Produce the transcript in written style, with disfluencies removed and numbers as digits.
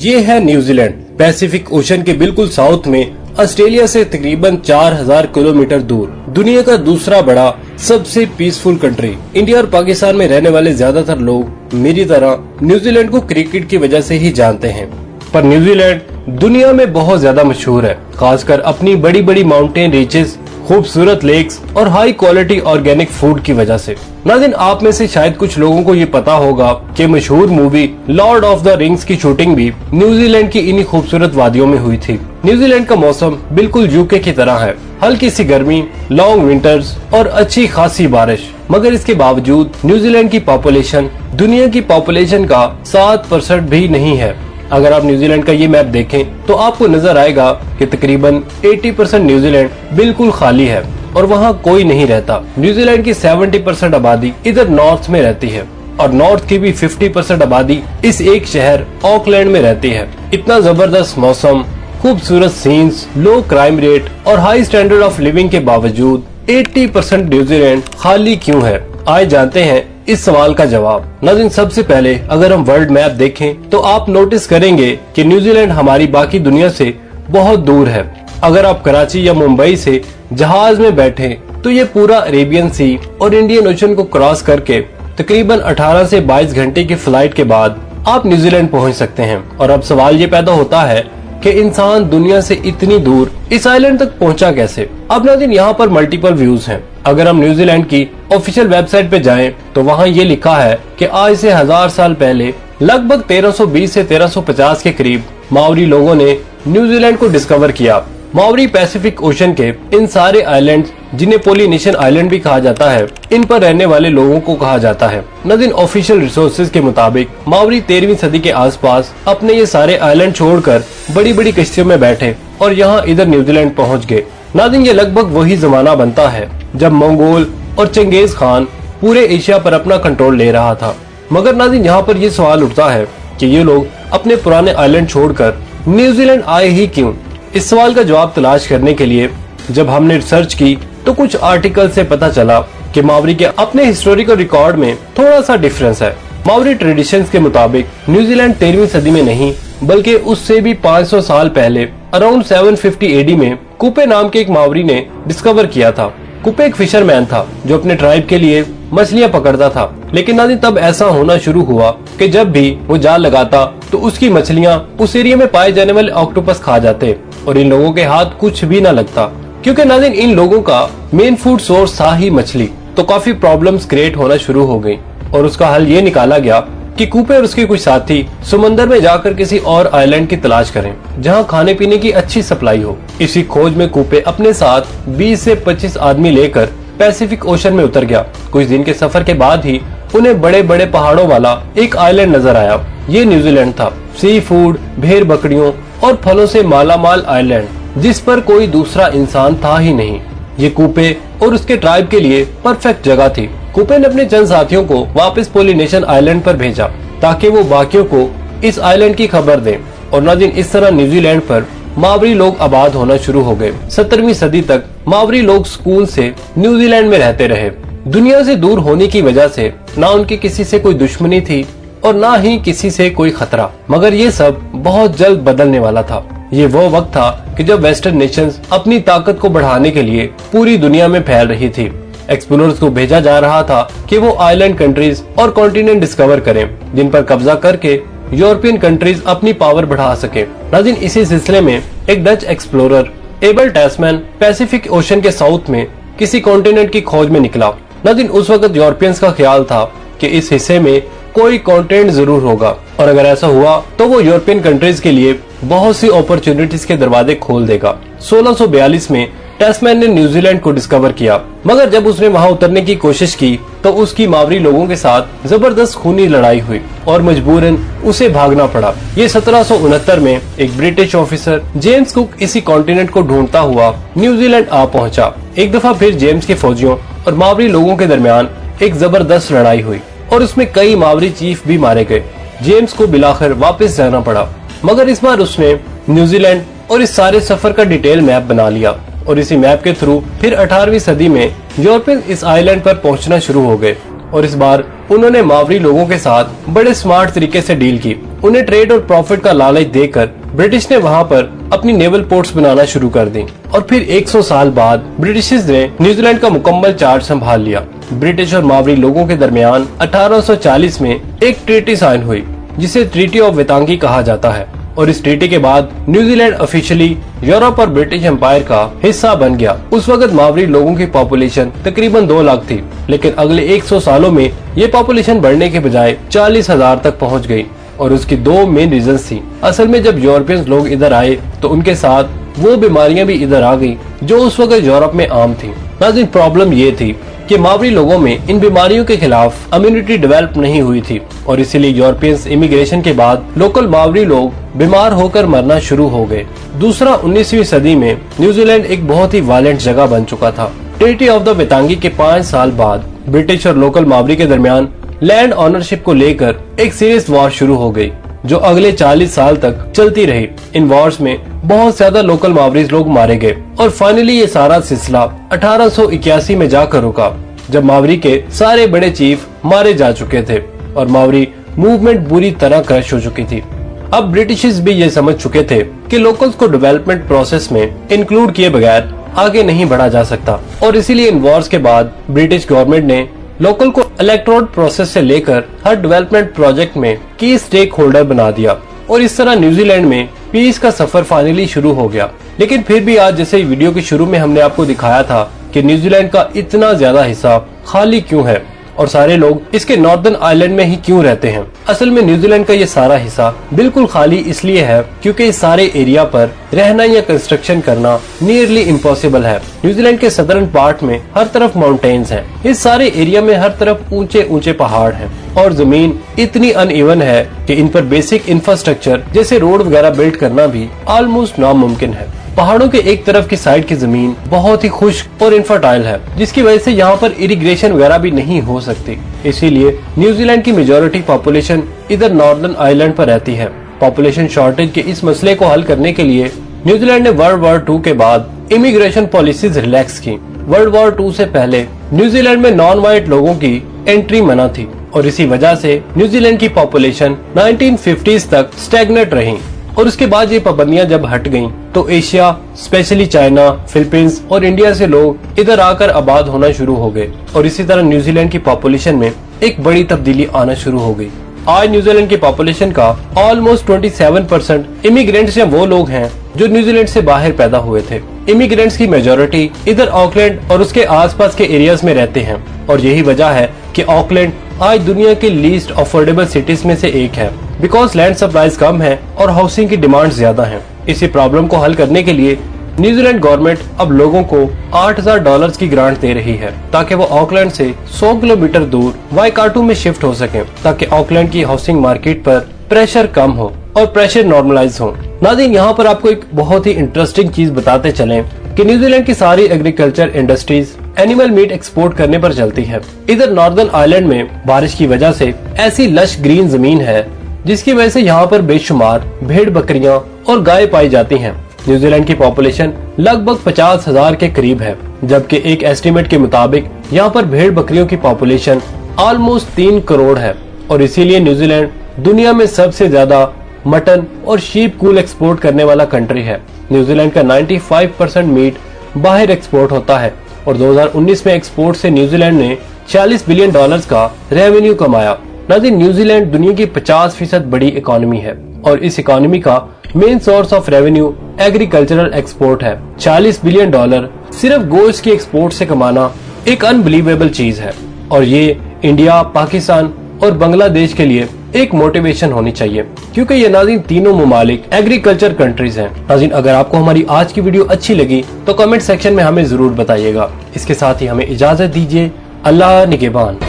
ये है New Zealand, Pacific Ocean के बिल्कुल साउथ में, ऑस्ट्रेलिया से तकरीबन 4000 किलोमीटर दूर, दुनिया का दूसरा बड़ा सबसे पीसफुल कंट्री। इंडिया और पाकिस्तान में रहने वाले ज्यादातर लोग मेरी तरह न्यूजीलैंड को क्रिकेट की वजह से ही जानते हैं, पर न्यूजीलैंड दुनिया में बहुत ज्यादा मशहूर है, खासकर अपनी बड़ी बड़ी माउंटेन रीचेस, खूबसूरत लेक्स और हाई क्वालिटी ऑर्गेनिक फूड की वजह से। नाज़रीन, आप में से शायद कुछ लोगों को ये पता होगा कि मशहूर movie Lord of the rings की शूटिंग भी न्यूजीलैंड की इन्हीं खूबसूरत वादियों में हुई थी। न्यूजीलैंड का मौसम बिल्कुल यूके की तरह है, हल्की सी गर्मी, लॉन्ग विंटर्स और अच्छी खासी बारिश। मगर इसके बावजूद न्यूजीलैंड की पॉपुलेशन दुनिया की पॉपुलेशन का 7% भी नहीं है। अगर आप न्यूजीलैंड का ये मैप देखें तो आपको नजर आएगा कि तकरीबन 80% न्यूजीलैंड बिल्कुल खाली है और वहाँ कोई नहीं रहता। न्यूजीलैंड की 70% आबादी इधर नॉर्थ में रहती है और नॉर्थ की भी 50% आबादी इस एक शहर ऑकलैंड में रहती है। इतना जबरदस्त मौसम, खूबसूरत सीन्स, लो क्राइम रेट और हाई स्टैंडर्ड ऑफ लिविंग के बावजूद 80% न्यूजीलैंड खाली क्यों है? आइए जानते हैं इस सवाल का जवाब। नाज़रीन, सबसे पहले अगर हम वर्ल्ड मैप देखें तो आप नोटिस करेंगे कि न्यूजीलैंड हमारी बाकी दुनिया से बहुत दूर है। अगर आप कराची या मुंबई से जहाज में बैठे तो ये पूरा अरेबियन सी और इंडियन ओशन को क्रॉस करके तकरीबन 18 से 22 घंटे की फ्लाइट के बाद आप न्यूजीलैंड पहुंच सकते हैं। और अब सवाल ये पैदा होता है कि इंसान दुनिया से इतनी दूर इस आइलैंड तक पहुंचा कैसे? अब नाज़रीन, यहाँ पर मल्टीपल व्यूज हैं। अगर हम न्यूजीलैंड की ऑफिशियल वेबसाइट पे जाएं तो वहाँ ये लिखा है कि आज से 1000 साल पहले लगभग 1320 से 1350 के करीब माओरी लोगों ने न्यूजीलैंड को डिस्कवर किया। माओरी पैसिफिक ओशन के इन सारे आइलैंड, जिन्हें पोलिनेशियन आइलैंड भी कहा जाता है, इन पर रहने वाले लोगों को कहा जाता है। नाज़रीन, ऑफिशियल रिसोर्सेज के मुताबिक माओरी 13वीं सदी के आसपास अपने ये सारे आइलैंड छोड़कर बड़ी बड़ी कश्तियों में बैठे और यहाँ इधर न्यूजीलैंड पहुँच गए। नाज़रीन, ये लगभग वही जमाना बनता है जब मंगोल और चंगेज खान पूरे एशिया पर अपना कंट्रोल ले रहा था। मगर नाज़रीन, यहाँ पर ये सवाल उठता है कि ये लोग अपने पुराने आइलैंड छोड़कर न्यूजीलैंड आए ही क्यों? इस सवाल का जवाब तलाश करने के लिए जब हमने रिसर्च की तो कुछ आर्टिकल से पता चला कि मावरी के अपने हिस्टोरिकल रिकॉर्ड में थोड़ा सा डिफरेंस है। मावरी ट्रेडिशंस के मुताबिक न्यूजीलैंड 13वीं सदी में नहीं बल्कि उससे भी 500 साल पहले अराउंड 750 एडी में कुपे नाम के एक मावरी ने डिस्कवर किया था। कुपे एक फिशरमैन था जो अपने ट्राइब के लिए मछलियां पकड़ता था। लेकिन नाज़रीन, तब ऐसा होना शुरू हुआ कि जब भी वो जाल लगाता तो उसकी मछलियां उस एरिया में पाए जाने वाले ऑक्टोपस खा जाते और इन लोगों के हाथ कुछ भी न लगता, क्योंकि नाज़रीन इन लोगों का मेन फूड सोर्स था ही मछली। तो काफी प्रॉब्लम्स क्रिएट होना शुरू हो गई और उसका हल ये निकाला गया कि कूपे और उसके कुछ साथी समंदर में जाकर किसी और आइलैंड की तलाश करें जहां खाने पीने की अच्छी सप्लाई हो। इसी खोज में कूपे अपने साथ 20 से 25 आदमी लेकर पैसिफिक ओशन में उतर गया। कुछ दिन के सफर के बाद ही उन्हें बड़े बड़े पहाड़ों वाला एक आइलैंड नजर आया। ये न्यूजीलैंड था, सी फूड, भेड़ बकरियों और फलों से मालामाल आइलैंड, जिस पर कोई दूसरा इंसान था ही नहीं। ये कूपे और उसके ट्राइब के लिए परफेक्ट जगह थी। कूपे ने अपने चंद साथियों को वापस पोलिनेशियन आइलैंड पर भेजा ताकि वो बाकियों को इस आइलैंड की खबर दें। और नाज़रीन, इस तरह न्यूजीलैंड पर मावरी लोग आबाद होना शुरू हो गए। 17वीं सदी तक मावरी लोग सुकून से न्यूजीलैंड में रहते रहे। दुनिया से दूर होने की वजह से ना उनकी किसी से कोई दुश्मनी थी और ना ही किसी से कोई खतरा। मगर ये सब बहुत जल्द बदलने वाला था। ये वो वक्त था कि जब वेस्टर्न नेशंस अपनी ताकत को बढ़ाने के लिए पूरी दुनिया में फैल रही थी। एक्सप्लोरर्स को भेजा जा रहा था कि वो आइलैंड कंट्रीज और कॉन्टिनेंट डिस्कवर करें जिन पर कब्जा करके यूरोपियन कंट्रीज अपनी पावर बढ़ा सके। नाज़रीन, इसी सिलसिले में एक Dutch explorer Abel Tasman Pacific Ocean के साउथ में किसी कॉन्टिनेंट की खोज में निकला। नाज़रीन, उस वक्त यूरोपियंस का ख्याल था कि इस हिस्से में कोई कॉन्टिनेंट जरूर होगा और अगर ऐसा हुआ तो वो यूरोपियन कंट्रीज के लिए बहुत सी अपॉर्चुनिटीज के दरवाजे खोल देगा। 1642 में टैस्मैन ने न्यूजीलैंड को डिस्कवर किया, मगर जब उसने वहां उतरने की कोशिश की तो उसकी मावरी लोगों के साथ जबरदस्त खूनी लड़ाई हुई और मजबूरन उसे भागना पड़ा। ये 1769 में एक ब्रिटिश ऑफिसर जेम्स कुक इसी कॉन्टिनेंट को ढूंढता हुआ न्यूजीलैंड आ पहुंचा। एक दफा फिर जेम्स के फौजियों और मावरी लोगों के दरमियान एक जबरदस्त लड़ाई हुई और उसमें कई मावरी चीफ भी मारे गए। जेम्स को बिलाखिर वापस जाना पड़ा, मगर इस बार उसने न्यूजीलैंड और इस सारे सफर का डिटेल मैप बना लिया और इसी मैप के थ्रू फिर 18वीं सदी में यूरोपियन इस आइलैंड पर पहुंचना शुरू हो गए और इस बार उन्होंने मावरी लोगों के साथ बड़े स्मार्ट तरीके से डील की उन्हें ट्रेड और प्रॉफिट का लालच देकर ब्रिटिश ने वहाँ पर अपनी नेवल पोर्ट्स बनाना शुरू कर दी और फिर 100 साल बाद ब्रिटिश ने न्यूजीलैंड का मुकम्मल चार्ज संभाल लिया। ब्रिटिश और मावरी लोगों के दरमियान 1840 में एक ट्रीटी साइन हुई जिसे ट्रीटी ऑफ वेतांगी कहा जाता है और इस ट्रीटी के बाद न्यूजीलैंड ऑफिशियली यूरोप और ब्रिटिश एम्पायर का हिस्सा बन गया। उस वक्त मावरी लोगों की पॉपुलेशन तकरीबन 2 लाख थी, लेकिन अगले 100 सालों में ये पॉपुलेशन बढ़ने के बजाय 40,000 तक पहुंच गई और उसकी 2 मेन रीजंस थी। असल में जब यूरोपियंस लोग इधर आए तो उनके साथ वो बीमारियां भी इधर आ गई जो उस वक्त यूरोप में आम थी। नाज़रीन, प्रॉब्लम ये थी कि मावरी लोगों में इन बीमारियों के खिलाफ इम्यूनिटी डेवलप नहीं हुई थी और इसीलिए यूरोपियंस इमिग्रेशन के बाद लोकल मावरी लोग बीमार होकर मरना शुरू हो गए। दूसरा, 19वीं सदी में न्यूजीलैंड एक बहुत ही वायलेंट जगह बन चुका था। ट्रीटी ऑफ द वेतांगी के 5 साल बाद ब्रिटिश और लोकल मावरी के दरमियान लैंड ऑनरशिप को लेकर एक सीरियस वॉर शुरू हो गई जो अगले 40 साल तक चलती रही। इन वॉर्स में बहुत ज्यादा लोकल मावरीज लोग मारे गए और फाइनली ये सारा सिलसिला 1881 में जाकर रुका जब मावरी के सारे बड़े चीफ मारे जा चुके थे और मावरी मूवमेंट बुरी तरह क्रश हो चुकी थी। अब ब्रिटिशर्स भी ये समझ चुके थे कि लोकल्स को डेवलपमेंट प्रोसेस में इंक्लूड किए बगैर आगे नहीं बढ़ा जा सकता और इसीलिए इन वॉर्स के बाद ब्रिटिश गवर्नमेंट ने लोकल को इलेक्टोरल प्रोसेस से लेकर हर डेवलपमेंट प्रोजेक्ट में की स्टेक होल्डर बना दिया और इस तरह न्यूजीलैंड में पीस का सफर फाइनली शुरू हो गया। लेकिन फिर भी आज जैसे वीडियो के शुरू में हमने आपको दिखाया था कि न्यूजीलैंड का इतना ज्यादा हिस्सा खाली क्यों है और सारे लोग इसके नॉर्दर्न आइलैंड में ही क्यों रहते हैं। असल में न्यूजीलैंड का ये सारा हिस्सा बिल्कुल खाली इसलिए है क्योंकि इस सारे एरिया पर रहना या कंस्ट्रक्शन करना नियरली इम्पॉसिबल है। न्यूजीलैंड के सदर्न पार्ट में हर तरफ माउंटेन्स हैं। इस सारे एरिया में हर तरफ ऊंचे ऊंचे पहाड़ हैं और जमीन इतनी अनइवन है कि इन पर बेसिक इंफ्रास्ट्रक्चर जैसे रोड वगैरह बिल्ड करना भी ऑलमोस्ट नामुमकिन है। पहाड़ों के एक तरफ की साइड की जमीन बहुत ही खुश्क और इनफर्टाइल है जिसकी वजह से यहाँ पर इरिगेशन वगैरह भी नहीं हो सकती। इसीलिए न्यूजीलैंड की मेजॉरिटी पॉपुलेशन इधर नॉर्दर्न आइलैंड पर रहती है। पॉपुलेशन शॉर्टेज के इस मसले को हल करने के लिए न्यूजीलैंड ने वर्ल्ड वॉर 2 के बाद इमिग्रेशन पॉलिसीज रिलैक्स की। वर्ल्ड वॉर 2 से पहले न्यूजीलैंड में नॉन व्हाइट लोगों की एंट्री मना थी और इसी वजह से न्यूजीलैंड की पॉपुलेशन 1950s तक स्टैग्नेट रही और उसके बाद ये पाबंदियां जब हट गईं तो एशिया स्पेशली चाइना, फिलीपींस और इंडिया से लोग इधर आकर आबाद होना शुरू हो गए और इसी तरह न्यूजीलैंड की पॉपुलेशन में एक बड़ी तब्दीली आना शुरू हो गई। आज न्यूजीलैंड की पॉपुलेशन का ऑलमोस्ट 27% इमिग्रेंट्स या वो लोग हैं जो न्यूजीलैंड से बाहर पैदा हुए थे। इमिग्रेंट्स की मेजॉरिटी इधर ऑकलैंड और उसके आसपास के एरियाज में रहते हैं और यही वजह है कि ऑकलैंड आज दुनिया के लीस्ट अफोर्डेबल सिटीज में से एक है बिकॉज लैंड सप्लाईज कम है और हाउसिंग की डिमांड ज्यादा है। इसी प्रॉब्लम को हल करने के लिए न्यूजीलैंड गवर्नमेंट अब लोगों को $8,000 की ग्रांट दे रही है ताकि वो ऑकलैंड से 100 किलोमीटर दूर वाइकाटो में शिफ्ट हो सके ताकि ऑकलैंड की हाउसिंग मार्केट पर प्रेशर कम हो और प्रेशर नॉर्मलाइज हो। नाज़रीन, यहाँ पर आपको एक बहुत ही इंटरेस्टिंग चीज बताते चलें कि न्यूजीलैंड की सारी agriculture industries animal meet export करने पर चलती है। इधर नॉर्दर्न आइलैंड में बारिश की वजह से ऐसी लश ग्रीन जमीन है जिसकी वजह से यहाँ पर बेशुमार भेड़ बकरियां और गाय पाई जाती हैं। न्यूजीलैंड की पॉपुलेशन लगभग 50,000 के करीब है जबकि एक एस्टीमेट के मुताबिक यहाँ पर भेड़ बकरियों की पॉपुलेशन ऑलमोस्ट 3 करोड़ है और इसीलिए न्यूजीलैंड दुनिया में सबसे ज्यादा मटन और शीप कूल एक्सपोर्ट करने वाला कंट्री है। न्यूजीलैंड का 95% मीट बाहर एक्सपोर्ट होता है और 2019 में एक्सपोर्ट से न्यूजीलैंड ने $40 बिलियन का रेवेन्यू कमाया। नाज़रीन, न्यूजीलैंड दुनिया की 50% बड़ी इकोनॉमी है और इस इकोनॉमी का main source of revenue agricultural export है। $40 बिलियन सिर्फ गोश्त की एक्सपोर्ट से कमाना एक अनबिलीवेबल चीज है और ये इंडिया, पाकिस्तान और बांग्लादेश के लिए एक मोटिवेशन होनी चाहिए क्योंकि ये नाज़रीन तीनों ममालिक एग्रीकल्चर कंट्रीज हैं। नाज़रीन, अगर आपको हमारी आज की वीडियो अच्छी लगी तो कमेंट सेक्शन में हमें जरूर बताइएगा। इसके साथ ही हमें इजाजत दीजिए। अल्लाह निगहबान।